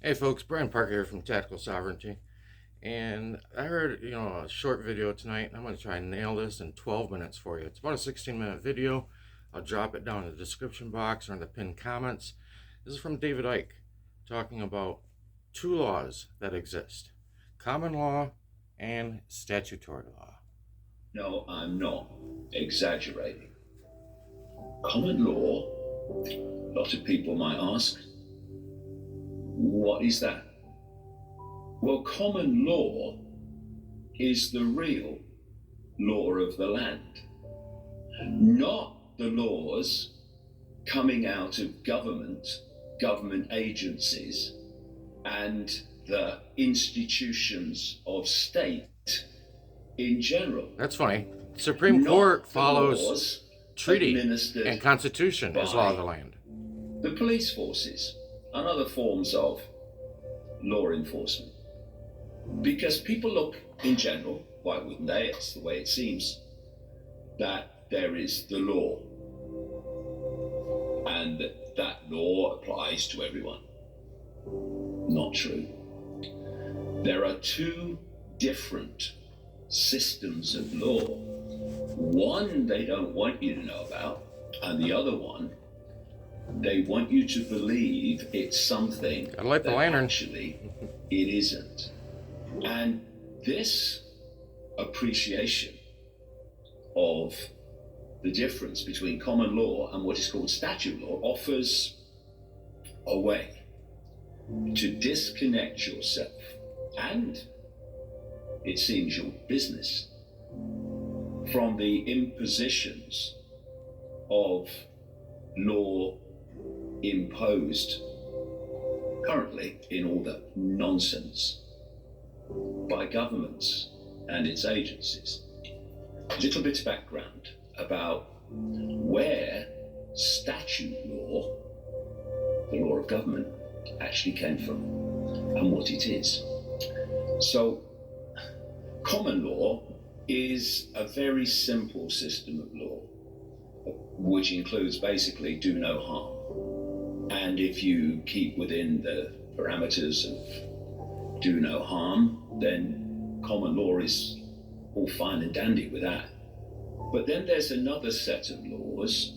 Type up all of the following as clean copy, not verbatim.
Hey folks, Brian Parker here from Tactical Sovereignty. And I heard, a short video tonight, and I'm going to try and nail this in 12 minutes for you. It's about a 16-minute video. I'll drop it down in the description box or in the pinned comments. This is from David Icke, talking about two laws that exist: common law and statutory law. No, I'm not exaggerating. Common law, a lot of people might ask, what is that? Well, common law is the real law of the land, not the laws coming out of government agencies, and the institutions of state in general. That's funny. Supreme Court follows treaty and constitution as law of the land. The police forces and other forms of law enforcement. Because people look, in general, why wouldn't they? It's the way it seems, that there is the law, and that law applies to everyone. Not true. There are two different systems of law. One they don't want you to know about, and the other one they want you to believe it's something that actually it isn't. And this appreciation of the difference between common law and what is called statute law offers a way to disconnect yourself and, it seems, your business from the impositions of law imposed currently in all the nonsense by governments and its agencies. A little bit of background about where statute law, the law of government, actually came from and what it is. So, common law is a very simple system of law, which includes basically do no harm. And if you keep within the parameters of do no harm, then common law is all fine and dandy with that. But then there's another set of laws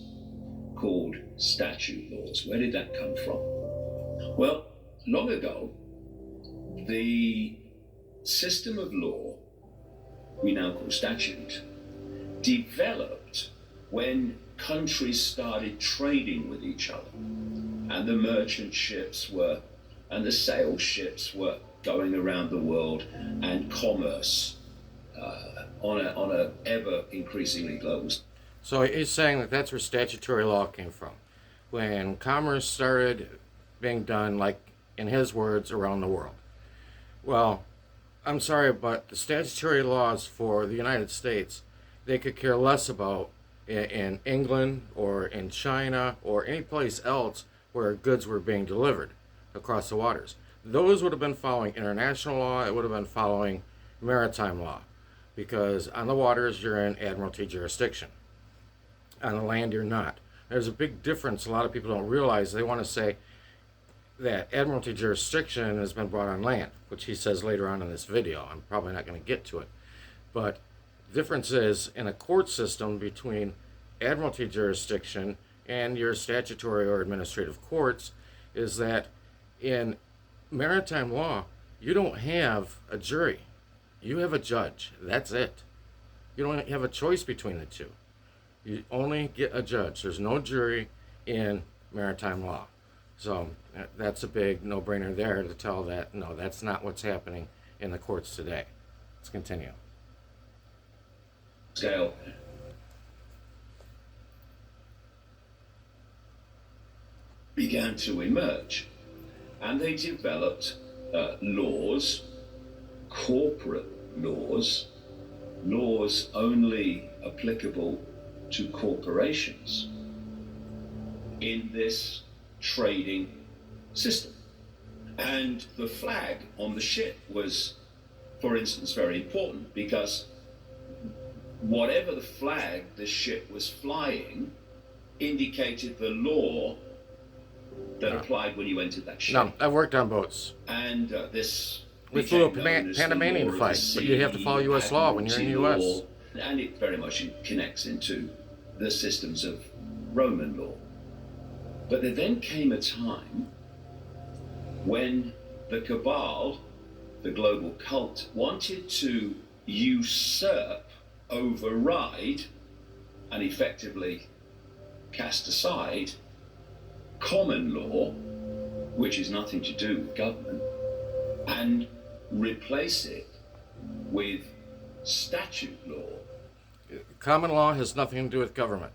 called statute laws. Where did that come from? Well, long ago, the system of law we now call statute developed when countries started trading with each other, and the merchant ships and the sail ships were going around the world, and commerce on a ever increasingly global. So he's saying that that's where statutory law came from, when commerce started being done, like in his words, around the world. Well, I'm sorry, but the statutory laws for the United States, they could care less about in England or in China or any place else where goods were being delivered across the waters. Those would have been following international law. It would have been following maritime law, because on the waters you're in admiralty jurisdiction. On the land you're not. There's a big difference. A lot of people don't realize. They want to say that admiralty jurisdiction has been brought on land, which he says later on in this video. I'm probably not going to get to it. But the difference is in a court system between admiralty jurisdiction and your statutory or administrative courts is that in maritime law, you don't have a jury. You have a judge. That's it. You don't have a choice between the two. You only get a judge. There's no jury in maritime law. So that's a big no-brainer there to tell that, no, that's not what's happening in the courts today. Let's continue. Scale began to emerge, and they developed laws, corporate laws only applicable to corporations in this trading system. And the flag on the ship was, for instance, very important, because whatever the flag the ship was flying indicated the law that applied when you entered that ship. No, I've worked on boats. And this We flew a became known as the Panamanian law of flight, the but you have to sea, follow U.S. law when you're in the Admiralty U.S. law, and it very much connects into the systems of Roman law. But there then came a time when the cabal, the global cult, wanted to usurp, override, and effectively cast aside common law, which is nothing to do with government, and replace it with statute law. Common law has nothing to do with government.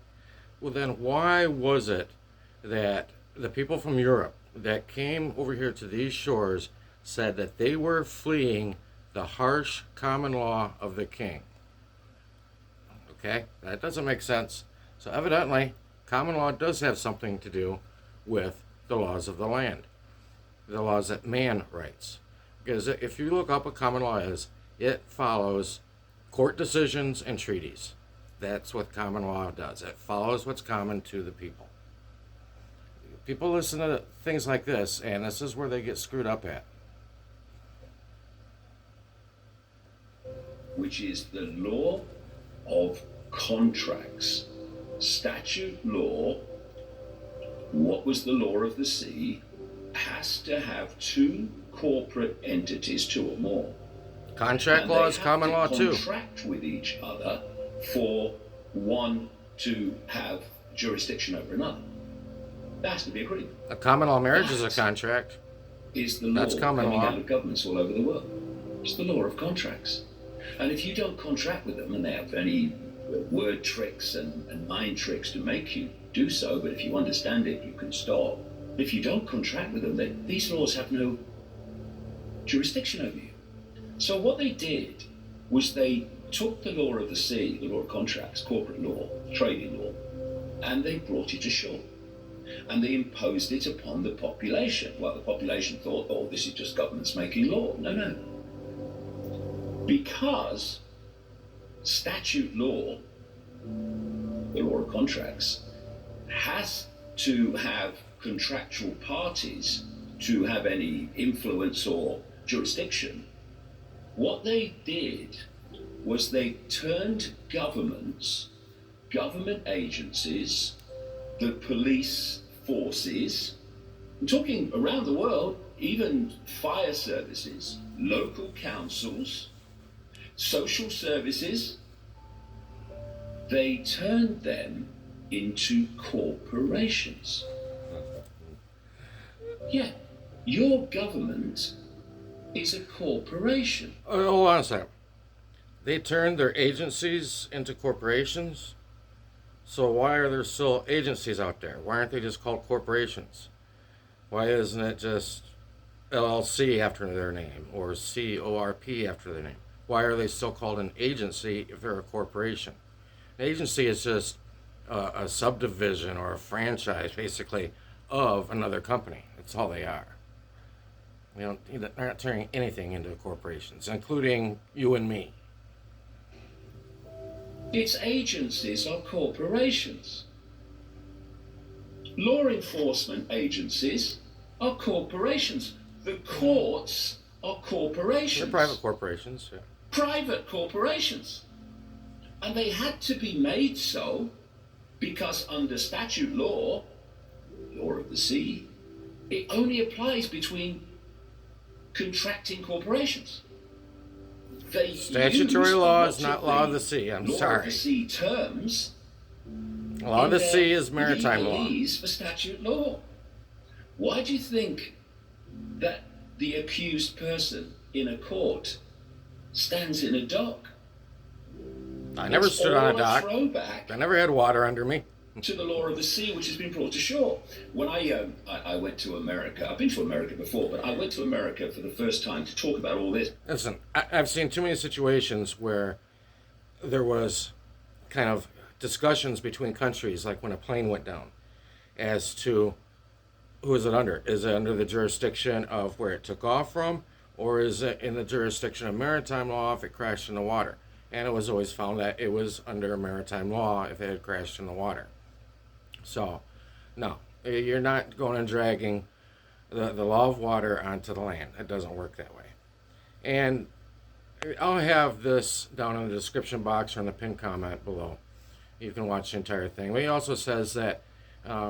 Well, then why was it that the people from Europe that came over here to these shores said that they were fleeing the harsh common law of the king? Okay, that doesn't make sense. So evidently, common law does have something to do with the laws of the land, the laws that man writes. Because if you look up what common law is, it follows court decisions and treaties. That's what common law does. It follows what's common to the people. People listen to things like this, and this is where they get screwed up at. Which is the law of contracts. Statute law, what was the law of the sea, has to have two corporate entities, two or more. Contract law is common law too. Contract with each other for one to have jurisdiction over another. That has to be agreed. A common law marriage is a contract. Is the law That's common coming law. out of governments all over the world. It's the law of contracts. And if you don't contract with them, and they have any word tricks and mind tricks to make you do so, but if you understand it, you can stop. If you don't contract with them, these laws have no jurisdiction over you. So what they did was they took the law of the sea, the law of contracts, corporate law, trading law, and they brought it ashore. And they imposed it upon the population. Well, the population thought, oh, this is just governments making law. No. Because statute law, the law of contracts, has to have contractual parties to have any influence or jurisdiction. What they did was they turned governments, government agencies, the police forces, I'm talking around the world, even fire services, local councils, social services, they turned them into corporations. Yeah, your government is a corporation. Hold on a second. They turned their agencies into corporations? So why are there still agencies out there? Why aren't they just called corporations? Why isn't it just LLC after their name or CORP after their name? Why are they still called an agency if they're a corporation? An agency is just a subdivision or a franchise, basically, of another company. That's all they are. They're not turning anything into corporations, including you and me. Its agencies are corporations. Law enforcement agencies are corporations. The courts are corporations. They're private corporations. Yeah. Private corporations. And they had to be made so because under statute law, law of the sea, it only applies between contracting corporations. They Statutory law is not law of the sea. I'm law sorry. of the sea terms. Law of the sea is maritime law. Legalese for statute law. Why do you think that the accused person in a court stands in a dock? I never stood on a dock. Throwback I never had water under me. to the law of the sea, which has been brought ashore. When I went to America, I've been to America before, but I went to America for the first time to talk about all this. Listen, I've seen too many situations where there was kind of discussions between countries, like when a plane went down, as to who is it under? Is it under the jurisdiction of where it took off from, or is it in the jurisdiction of maritime law if it crashed in the water? And it was always found that it was under maritime law if it had crashed in the water. So, no, You're not going and dragging the law of water onto the land. It doesn't work that way. And I'll have this down in the description box or in the pinned comment below. You can watch the entire thing. But he also says that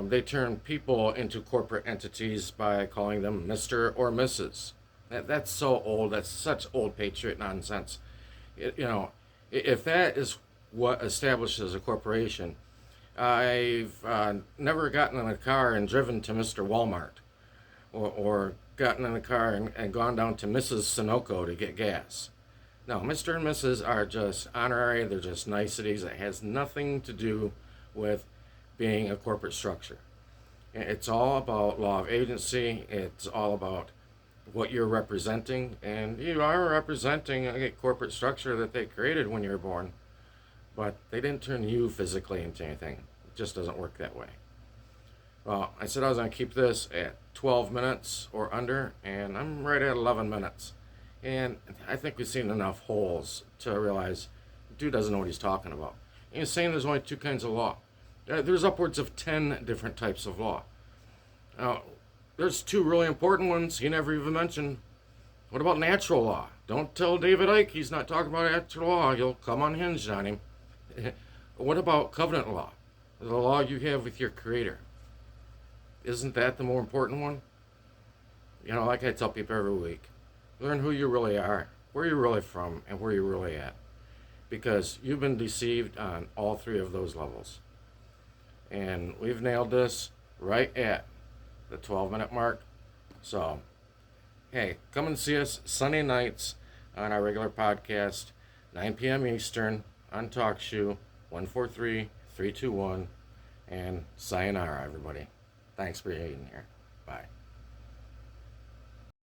they turn people into corporate entities by calling them Mr. or Mrs. That's so old. That's such old patriot nonsense. If that is what establishes a corporation, I've never gotten in a car and driven to Mr. Walmart, or gotten in a car and gone down to Mrs. Sunoco to get gas. No, Mr. and Mrs. are just honorary. They're just niceties. It has nothing to do with being a corporate structure. It's all about law of agency. It's all about what you're representing, and you are representing a corporate structure that they created when you were born, but they didn't turn you physically into anything. It just doesn't work that way. Well, I said I was going to keep this at 12 minutes or under, and I'm right at 11 minutes. And I think we've seen enough holes to realize the dude doesn't know what he's talking about. And he's saying there's only two kinds of law. There's upwards of 10 different types of law. Now, there's two really important ones he never even mentioned. What about natural law? Don't tell David Icke he's not talking about natural law. You'll come unhinged on him. What about covenant law? The law you have with your Creator. Isn't that the more important one? Like I tell people every week, learn who you really are, where you're really from, and where you're really at. Because you've been deceived on all three of those levels. And we've nailed this right at the 12-minute mark. So, hey, come and see us Sunday nights on our regular podcast, 9 p.m. Eastern on Talkshoe, 143-321. And sayonara, everybody. Thanks for being here. Bye.